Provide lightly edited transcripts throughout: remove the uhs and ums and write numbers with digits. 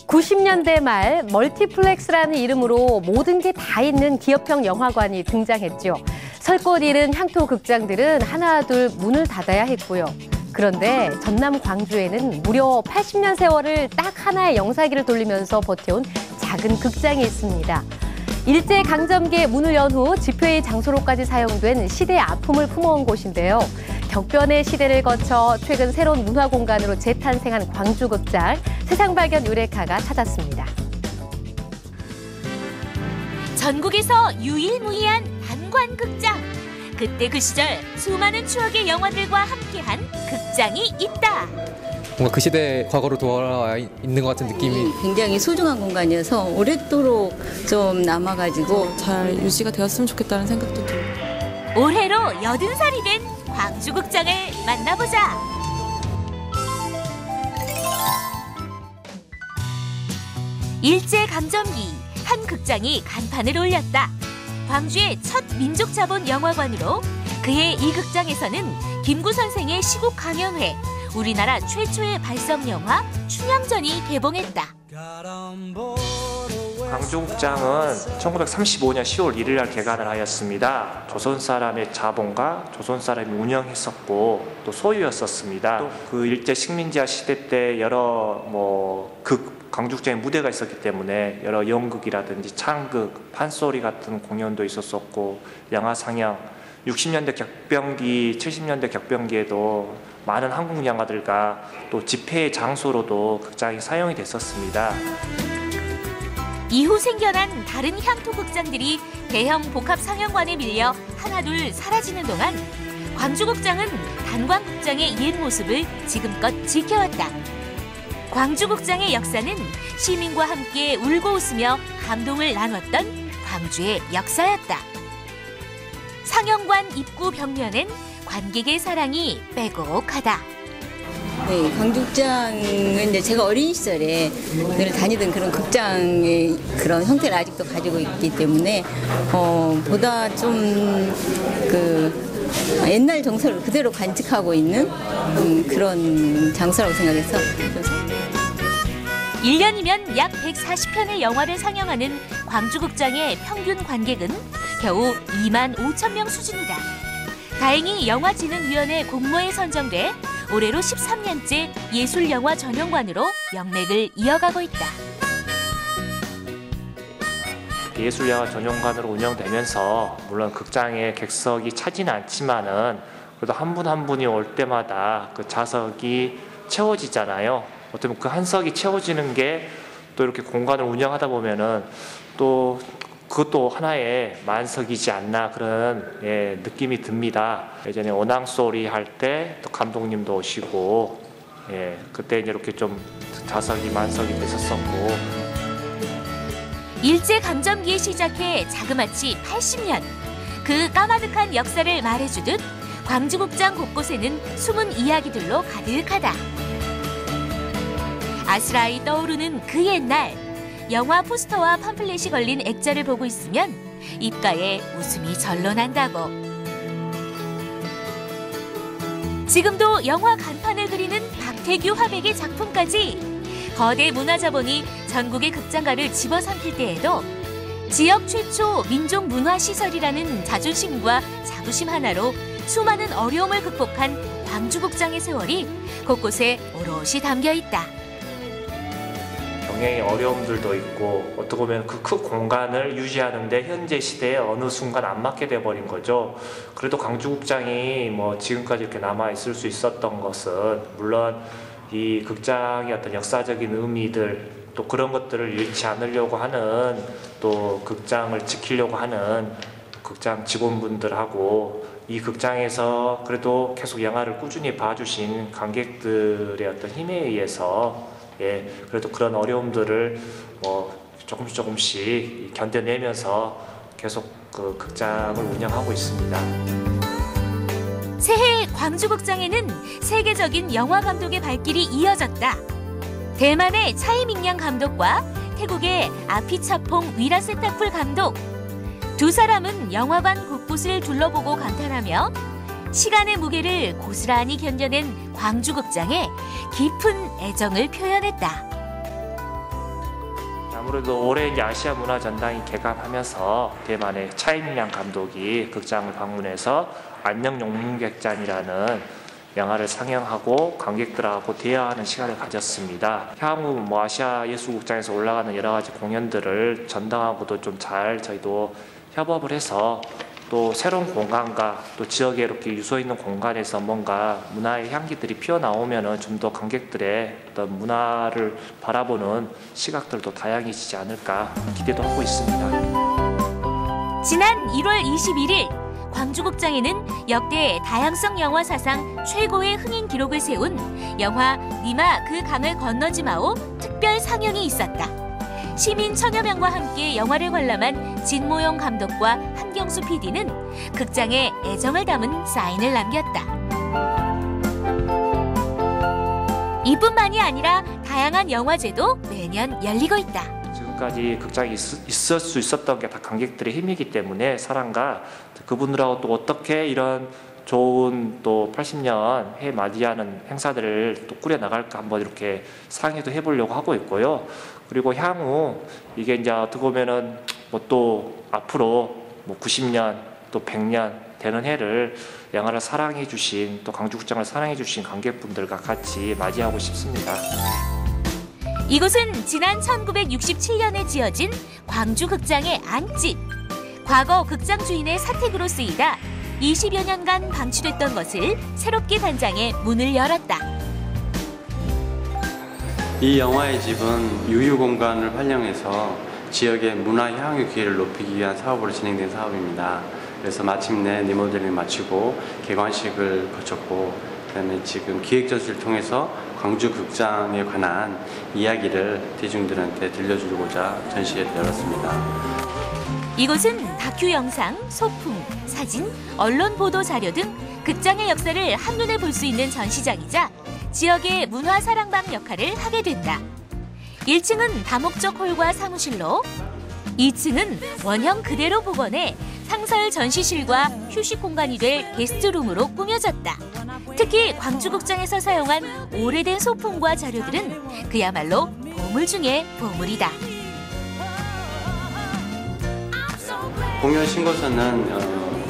(90년대) 말 멀티플렉스라는 이름으로 모든 게 다 있는 기업형 영화관이 등장했죠. 설 곳 잃은 향토 극장들은 하나둘 문을 닫아야 했고요. 그런데 전남 광주에는 무려 80년 세월을 딱 하나의 영사기를 돌리면서 버텨온 작은 극장이 있습니다. 일제강점기에 문을 연 후 집회의 장소로까지 사용된 시대의 아픔을 품어온 곳인데요. 격변의 시대를 거쳐 최근 새로운 문화공간으로 재탄생한 광주극장, 세상발견 유레카가 찾았습니다. 전국에서 유일무이한 단관극장. 그때 그 시절 수많은 추억의 영화들과 함께한 극장이 있다. 뭔가 그 시대 과거로 돌아와 있는 것 같은 느낌이 굉장히 소중한 공간이어서 오랫도록 좀 남아가지고 잘 유지가 되었으면 좋겠다는 생각도 들어요. 올해로 80살이 된 광주극장을 만나보자. 일제강점기 한 극장이 간판을 올렸다. 광주의 첫 민족자본 영화관으로 그해 이 극장에서는 김구 선생의 시국 강연회, 우리나라 최초의 발성 영화 춘향전이 개봉했다. 광주극장은 1935년 10월 1일 날 개관을 하였습니다. 조선 사람의 자본과 조선 사람이 운영했었고 또 소유였었습니다. 그 일제 식민지화 시대 때 여러 광주극장에 무대가 있었기 때문에 여러 연극이라든지 창극, 판소리 같은 공연도 있었었고 영화 상영, 60년대 격변기, 70년대 격변기에도 많은 한국 영화들과 또 집회의 장소로도 극장이 사용이 됐었습니다. 이후 생겨난 다른 향토 극장들이 대형 복합 상영관에 밀려 하나둘 사라지는 동안 광주극장은 단관극장의 옛 모습을 지금껏 지켜왔다. 광주극장의 역사는 시민과 함께 울고 웃으며 감동을 나눴던 광주의 역사였다. 상영관 입구 벽면엔 관객의 사랑이 빼곡하다. 네, 광주극장은 이제 제가 어린 시절에 늘 다니던 그런 극장의 그런 형태를 아직도 가지고 있기 때문에 보다 좀 옛날 정서를 그대로 간직하고 있는 그런 장소라고 생각해서 1년이면 약 140편의 영화를 상영하는 광주극장의 평균 관객은 겨우 2만 5천 명 수준이다. 다행히 영화진흥위원회 공모에 선정돼 올해로 13년째 예술영화 전용관으로 영맥을 이어가고 있다. 예술영화 전용관으로 운영되면서 물론 극장의 객석이 차지는 않지만은 그래도 한 분 한 분이 올 때마다 그 좌석이 채워지잖아요. 어쩌면 그 한 석이 채워지는 게 또 이렇게 공간을 운영하다 보면은 또 그것도 하나의 만석이지 않나 그런 느낌이 듭니다. 예전에 원앙소리 할 때 또 감독님도 오시고 그때 이렇게 좀 좌석이 만석이 됐었었고 일제강점기에 시작해 자그마치 80년 그 까마득한 역사를 말해주듯 광주극장 곳곳에는 숨은 이야기들로 가득하다. 아스라이 떠오르는 그 옛날 영화 포스터와 팜플렛이 걸린 액자를 보고 있으면 입가에 웃음이 절로 난다고. 지금도 영화 간판을 그리는 박태규 화백의 작품까지 거대 문화자본이 전국의 극장가를 집어삼킬 때에도 지역 최초 민족 문화시설이라는 자존심과 자부심 하나로 수많은 어려움을 극복한 광주극장의 세월이 곳곳에 오롯이 담겨있다. 경영의 어려움들도 있고 어떻게 보면 그 큰 공간을 유지하는데 현재 시대에 어느 순간 안 맞게 돼버린 거죠. 그래도 광주극장이 지금까지 이렇게 남아 있을 수 있었던 것은 물론 이 극장의 어떤 역사적인 의미들 또 그런 것들을 잃지 않으려고 하는 또 극장을 지키려고 하는 극장 직원분들하고 이 극장에서 그래도 계속 영화를 꾸준히 봐주신 관객들의 어떤 힘에 의해서 그래도 그런 어려움들을 조금씩 견뎌내면서 계속 그 극장을 운영하고 있습니다. 새해 광주극장에는 세계적인 영화 감독의 발길이 이어졌다. 대만의 차이밍양 감독과 태국의 아피차퐁 위라세타풀 감독. 두 사람은 영화관 곳곳을 둘러보고 감탄하며 시간의 무게를 고스란히 견뎌낸 광주극장에 깊은 애정을 표현했다. 아무래도 올해 이제 아시아 문화 전당이 개관하면서 대만의 차이밍양 감독이 극장을 방문해서 안녕 용문객잔이라는 영화를 상영하고 관객들하고 대화하는 시간을 가졌습니다. 향후 뭐 아시아 예술극장에서 올라가는 여러 가지 공연들을 전당하고도 좀 잘 저희도 협업을 해서 또 새로운 공간과 또 지역에 이렇게 유서 있는 공간에서 뭔가 문화의 향기들이 피어나오면은 좀 더 관객들의 어떤 문화를 바라보는 시각들도 다양해지지 않을까 기대도 하고 있습니다. 지난 1월 21일 광주극장에는 역대 다양성 영화 사상 최고의 흥행 기록을 세운 영화 니마 그 강을 건너지 마오 특별 상영이 있었다. 시민 천여 명과 함께 영화를 관람한 진모영 감독과 한경수 PD는 극장에 애정을 담은 사인을 남겼다. 이뿐만이 아니라 다양한 영화제도 매년 열리고 있다. 지금까지 극장이 있을 수 있었던 게 다 관객들의 힘이기 때문에 사랑과 그분들하고 또 어떻게 이런 좋은 또 80년 해 맞이하는 행사들을 또 꾸려나갈까 한번 이렇게 상의도 해보려고 하고 있고요. 그리고 향후 이게 이제 어떻게 보면은 뭐 또 앞으로 뭐 90년 또 100년 되는 해를 영화를 사랑해 주신 또 광주극장을 사랑해 주신 관객분들과 같이 맞이하고 싶습니다. 이곳은 지난 1967년에 지어진 광주극장의 안집. 과거 극장 주인의 사택으로 쓰이다 20여 년간 방치됐던 것을 새롭게 단장해 문을 열었다. 이 영화의 집은 유휴 공간을 활용해서 지역의 문화 향유 기회를 높이기 위한 사업으로 진행된 사업입니다. 그래서 마침내 리모델링을 마치고 개관식을 거쳤고 그다음에 지금 기획전시를 통해서 광주극장에 관한 이야기를 대중들한테 들려주고자 전시회를 열었습니다. 이곳은 다큐 영상, 소품, 사진, 언론 보도 자료 등 극장의 역사를 한눈에 볼 수 있는 전시장이자 지역의 문화 사랑방 역할을 하게 된다. 1층은 다목적 홀과 사무실로 2층은 원형 그대로 복원해 상설 전시실과 휴식 공간이 될 게스트룸으로 꾸며졌다. 특히 광주극장에서 사용한 오래된 소품과 자료들은 그야말로 보물 중의 보물이다. 공연 신고서는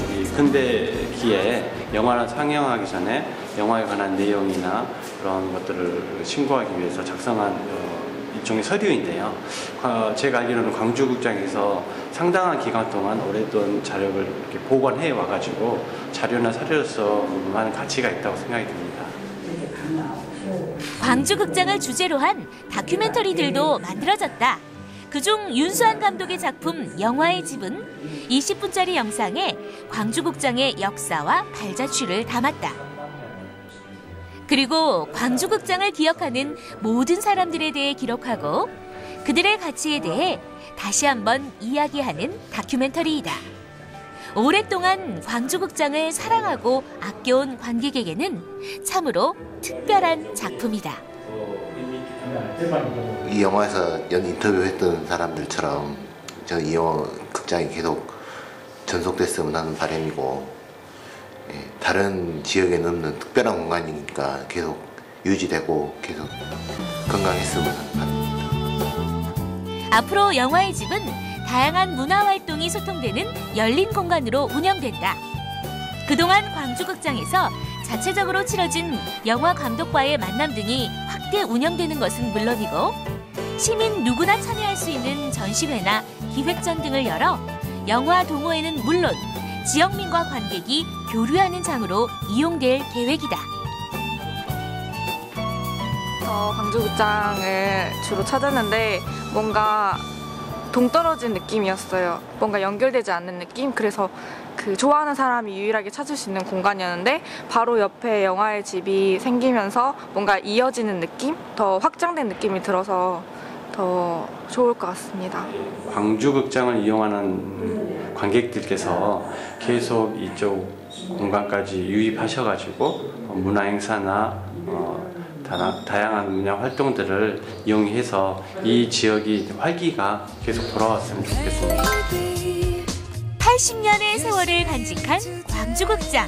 우리 근대기에 영화를 상영하기 전에 영화에 관한 내용이나 그런 것들을 신고하기 위해서 작성한 일종의 서류인데요. 제가 알기로는 광주극장에서 상당한 기간 동안 오랫동안 자료를 이렇게 복원해 와가지고 자료나 서류로서 많은 가치가 있다고 생각이 듭니다. 광주극장을 주제로 한 다큐멘터리들도 만들어졌다. 그중 윤수환 감독의 작품 영화의 집은 20분짜리 영상에 광주극장의 역사와 발자취를 담았다. 그리고 광주극장을 기억하는 모든 사람들에 대해 기록하고 그들의 가치에 대해 다시 한번 이야기하는 다큐멘터리이다. 오랫동안 광주극장을 사랑하고 아껴온 관객에게는 참으로 특별한 작품이다. 이 영화에서 인터뷰했던 사람들처럼 이 영화 극장이 계속 전속됐으면 하는 바람이고 다른 지역에 없는 특별한 공간이니까 계속 유지되고 계속 건강했으면 하는 바람입니다. 앞으로 영화의 집은 다양한 문화활동이 소통되는 열린 공간으로 운영된다. 그동안 광주극장에서 자체적으로 치러진 영화 감독과의 만남 등이 확대 운영되는 것은 물론이고 시민 누구나 참여할 수 있는 전시회나 기획전 등을 열어 영화 동호회는 물론 지역민과 관객이 교류하는 장으로 이용될 계획이다. 광주극장을 주로 찾았는데 뭔가 동떨어진 느낌이었어요. 뭔가 연결되지 않는 느낌? 그래서 좋아하는 사람이 유일하게 찾을 수 있는 공간이었는데 바로 옆에 영화의 집이 생기면서 뭔가 이어지는 느낌? 더 확장된 느낌이 들어서 더 좋을 것 같습니다. 광주극장을 이용하는 관객들께서 계속 이쪽 공간까지 유입하셔가지고 문화행사나 다양한 문화 활동들을 이용해서 이 지역이 활기가 계속 돌아왔으면 좋겠습니다. 80년의 세월을 간직한 광주극장.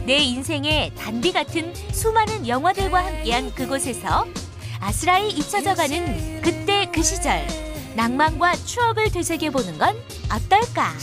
내 인생의 단비 같은 수많은 영화들과 함께한 그곳에서 아스라이 잊혀져가는 그때 그 시절 낭만과 추억을 되새겨보는 건 어떨까?